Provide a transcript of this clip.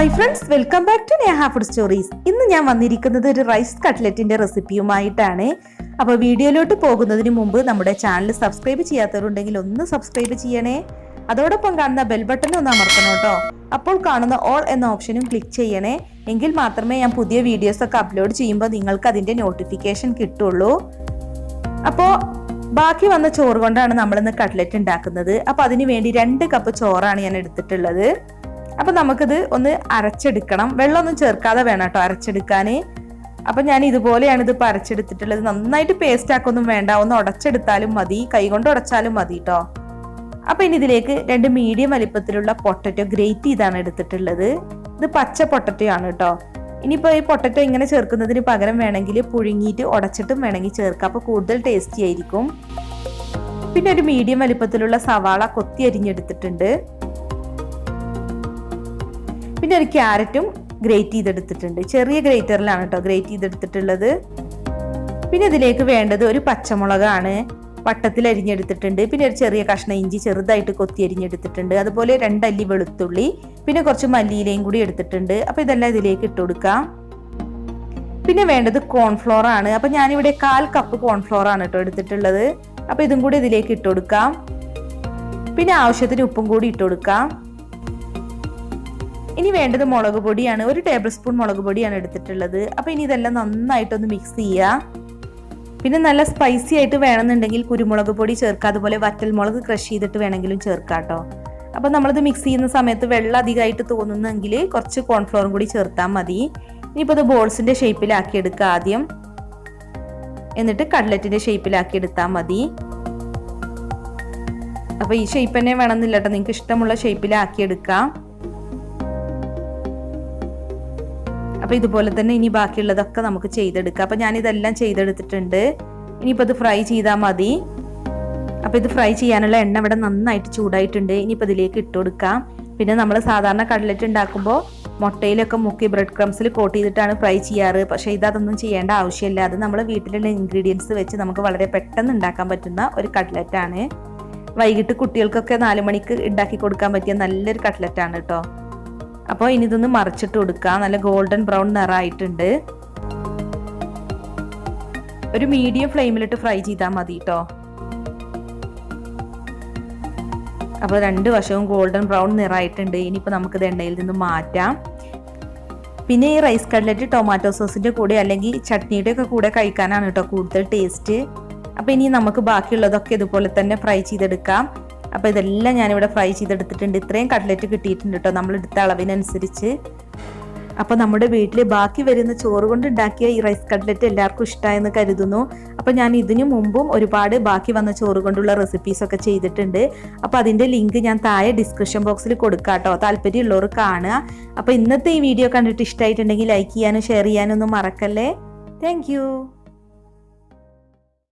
Hi friends, welcome back to Neha food stories. ഇന്ന് ഞാൻ വന്നിരിക്കുന്നത് ഒരു റൈസ് കട്ട്ലറ്റിന്റെ റെസിപ്പിയുമായിട്ടാണ്. അപ്പോൾ വീഡിയോയിലോട്ട് പോകുന്നതിന് മുമ്പ് നമ്മുടെ ചാനൽ സബ്സ്ക്രൈബ് ചെയ്യാത്തവരുണ്ടെങ്കിൽ ഒന്ന് സബ്സ്ക്രൈബ് ചെയ്യണേ. അതോടൊപ്പം കാണുന്ന ബെൽ ബട്ടൺ ഒന്ന് അമർത്തണം കേട്ടോ. അപ്പോൾ കാണുന്ന ഓൾ എന്ന ഓപ്ഷനും ക്ലിക്ക് ചെയ്യണേ. എങ്കിൽ മാത്രമേ ഞാൻ പുതിയ വീഡിയോസ് ഒക്കെ അപ്ലോഡ് ചെയ്യുമ്പോൾ നിങ്ങൾക്ക് അതിന്റെ നോട്ടിഫിക്കേഷൻ കിട്ടുള്ളൂ. അപ്പോൾ ബാക്കി വന്ന ചോറ് കൊണ്ടാണ് നമ്മളിന്ന് കട്ട്ലറ്റ് ഉണ്ടാക്കുന്നത്. അപ്പോൾ അതിന് വേണ്ടി 2 കപ്പ് ചോറാണ് ഞാൻ എടുത്തിട്ടുള്ളത്. അപ്പൊ നമുക്കിത് ഒന്ന് അരച്ചെടുക്കണം. വെള്ളമൊന്നും ചേർക്കാതെ വേണം കേട്ടോ അരച്ചെടുക്കാൻ. അപ്പൊ ഞാൻ ഇതുപോലെയാണ് ഇത് അരച്ചെടുത്തിട്ടുള്ളത്. നന്നായിട്ട് പേസ്റ്റ് ആക്കൊന്നും വേണ്ട, ഒന്ന് ഉടച്ചെടുത്താലും മതി, കൈകൊണ്ട് ഉടച്ചാലും മതി കേട്ടോ. അപ്പൊ ഇനി ഇതിലേക്ക് 2 മീഡിയം വലിപ്പത്തിലുള്ള പൊട്ടറ്റോ ഗ്രേറ്റ് ചെയ്താണ് എടുത്തിട്ടുള്ളത്. ഇത് പച്ച പൊട്ടറ്റോ ആണ് കേട്ടോ. ഇനിയിപ്പോ ഈ പൊട്ടറ്റോ ഇങ്ങനെ ചേർക്കുന്നതിന് പകരം വേണമെങ്കിൽ പുഴുങ്ങിയിട്ട് ഉടച്ചിട്ടും വേണമെങ്കിൽ ചേർക്കാം. അപ്പൊ കൂടുതൽ ടേസ്റ്റി ആയിരിക്കും. പിന്നെ ഒരു മീഡിയം വലിപ്പത്തിലുള്ള സവാള കൊത്തി അരിഞ്ഞെടുത്തിട്ടുണ്ട്. പിന്നെ ഒരു ക്യാരറ്റും ഗ്രേറ്റ് ചെയ്തെടുത്തിട്ടുണ്ട്. ചെറിയ ഗ്രേറ്ററിലാണ് കേട്ടോ ഗ്രേറ്റ് ചെയ്തെടുത്തിട്ടുള്ളത്. പിന്നെ ഇതിലേക്ക് വേണ്ടത് ഒരു പച്ചമുളകാണ്, വട്ടത്തിൽ അരിഞ്ഞെടുത്തിട്ടുണ്ട്. പിന്നെ ഒരു ചെറിയ കഷ്ണം ഇഞ്ചി ചെറുതായിട്ട് കൊത്തി അരിഞ്ഞെടുത്തിട്ടുണ്ട്. അതുപോലെ 2 അല്ലി വെളുത്തുള്ളി, പിന്നെ കുറച്ച് മല്ലിയിലയും കൂടി എടുത്തിട്ടുണ്ട്. അപ്പൊ ഇതെല്ലാം ഇതിലേക്ക് ഇട്ട് കൊടുക്കാം. പിന്നെ വേണ്ടത് കോൺഫ്ലോർ ആണ്. അപ്പൊ ഞാനിവിടെ 1/4 കപ്പ് കോൺഫ്ലോർ ആണ് കേട്ടോ എടുത്തിട്ടുള്ളത്. അപ്പൊ ഇതും കൂടി ഇതിലേക്ക് ഇട്ട് കൊടുക്കാം. പിന്നെ ആവശ്യത്തിന് ഉപ്പും കൂടി ഇട്ട് കൊടുക്കാം. ഇനി വേണ്ടത് മുളക് പൊടിയാണ്. 1 ടേബിൾ സ്പൂൺ മുളക് പൊടിയാണ് എടുത്തിട്ടുള്ളത്. അപ്പൊ ഇനി ഇതെല്ലാം നന്നായിട്ടൊന്ന് മിക്സ് ചെയ്യുക. പിന്നെ നല്ല സ്പൈസി ആയിട്ട് വേണമെന്നുണ്ടെങ്കിൽ കുരുമുളക് പൊടി ചേർക്കുക. അതുപോലെ വറ്റൽമുളക് ക്രഷ് ചെയ്തിട്ട് വേണമെങ്കിലും ചേർക്കാം കേട്ടോ. അപ്പൊ നമ്മളിത് മിക്സ് ചെയ്യുന്ന സമയത്ത് വെള്ളം അധികമായിട്ട് തോന്നുന്നെങ്കിൽ കുറച്ച് കോൺഫ്ലോറും കൂടി ചേർത്താൽ മതി. ഇനിയിപ്പോൾ ഇത് ബോൾസിന്റെ ഷേപ്പിലാക്കി എടുക്കുക ആദ്യം, എന്നിട്ട് കട്ട്ലറ്റിന്റെ ഷേപ്പിലാക്കി എടുത്താൽ മതി. അപ്പൊ ഈ ഷേപ്പ് തന്നെ വേണമെന്നില്ല കേട്ടോ, നിങ്ങൾക്ക് ഇഷ്ടമുള്ള ഷേപ്പിലാക്കി എടുക്കാം. അപ്പൊ ഇതുപോലെ തന്നെ ഇനി ബാക്കിയുള്ളതൊക്കെ നമുക്ക് ചെയ്തെടുക്കാം. അപ്പൊ ഞാൻ ഇതെല്ലാം ചെയ്തെടുത്തിട്ടുണ്ട്. ഇനിയിപ്പോൾ ഇത് ഫ്രൈ ചെയ്താൽ മതി. അപ്പൊ ഇത് ഫ്രൈ ചെയ്യാനുള്ള എണ്ണ ഇവിടെ നന്നായിട്ട് ചൂടായിട്ടുണ്ട്. ഇനിയിപ്പോൾ ഇതിലേക്ക് ഇട്ട് കൊടുക്കാം. പിന്നെ നമ്മൾ സാധാരണ കട്ട്ലറ്റ് ഉണ്ടാക്കുമ്പോൾ മുട്ടയിലൊക്കെ മുക്കി ബ്രെഡ് ക്രംസിൽ കോട്ട് ചെയ്തിട്ടാണ് ഫ്രൈ ചെയ്യാറ്. പക്ഷെ ഇതൊന്നും ചെയ്യേണ്ട ആവശ്യമില്ല. അത് നമ്മൾ വീട്ടിലുള്ള ഇൻഗ്രീഡിയൻസ് വെച്ച് നമുക്ക് വളരെ പെട്ടെന്ന് ഉണ്ടാക്കാൻ പറ്റുന്ന ഒരു കട്ട്ലറ്റ് ആണ്. വൈകിട്ട് കുട്ടികൾക്കൊക്കെ 4 മണിക്ക് ഉണ്ടാക്കി കൊടുക്കാൻ പറ്റിയ നല്ലൊരു കട്ട്ലറ്റ് ആണ് കേട്ടോ. അപ്പോൾ ഇനി ഇതൊന്ന് മറിച്ചിട്ട് കൊടുക്കാം. നല്ല ഗോൾഡൻ ബ്രൗൺ നിറമായിട്ടുണ്ട്. ഒരു മീഡിയം ഫ്ലെയിമിലിട്ട് ഫ്രൈ ചെയ്താൽ മതി കേട്ടോ. അപ്പോൾ 2 വശവും ഗോൾഡൻ ബ്രൗൺ നിറമായിട്ടുണ്ട്. ഇനിയിപ്പോൾ നമുക്കിത് എണ്ണയിൽ നിന്ന് മാറ്റാം. പിന്നെ ഈ റൈസ് കട്ട്ലറ്റ് ടൊമാറ്റോ സോസിന്റെ കൂടെ അല്ലെങ്കിൽ ചട്നിയുടെ ഒക്കെ കൂടെ കഴിക്കാനാണ് കേട്ടോ കൂടുതൽ ടേസ്റ്റ്. അപ്പോൾ ഇനി നമുക്ക് ബാക്കിയുള്ളതൊക്കെ ഇതുപോലെ തന്നെ ഫ്രൈ ചെയ്തെടുക്കാം. അപ്പോൾ ഇതെല്ലാം ഞാനിവിടെ ഫ്രൈ ചെയ്തെടുത്തിട്ടുണ്ട്. ഇത്രയും കട്ട്ലറ്റ് കിട്ടിയിട്ടുണ്ട് കേട്ടോ നമ്മൾ എടുത്ത അളവിനനുസരിച്ച്. അപ്പോൾ നമ്മുടെ വീട്ടിൽ ബാക്കി വരുന്ന ചോറ് കൊണ്ട് ഉണ്ടാക്കിയ ഈ റൈസ് കട്ട്ലറ്റ് എല്ലാവർക്കും ഇഷ്ടമായെന്ന് കരുതുന്നു. അപ്പോൾ ഞാൻ ഇതിനു മുമ്പും ഒരുപാട് ബാക്കി വന്ന ചോറ് കൊണ്ടുള്ള റെസിപ്പീസൊക്കെ ചെയ്തിട്ടുണ്ട്. അപ്പോൾ അതിൻ്റെ ലിങ്ക് ഞാൻ താഴെ ഡിസ്ക്രിപ്ഷൻ ബോക്സിൽ കൊടുക്കാം കേട്ടോ, താല്പര്യമുള്ളവർ കാണുക. അപ്പോൾ ഇന്നത്തെ ഈ വീഡിയോ കണ്ടിട്ട് ഇഷ്ടമായിട്ടുണ്ടെങ്കിൽ ലൈക്ക് ചെയ്യാനും ഷെയർ ചെയ്യാനും ഒന്നും മറക്കല്ലേ. താങ്ക്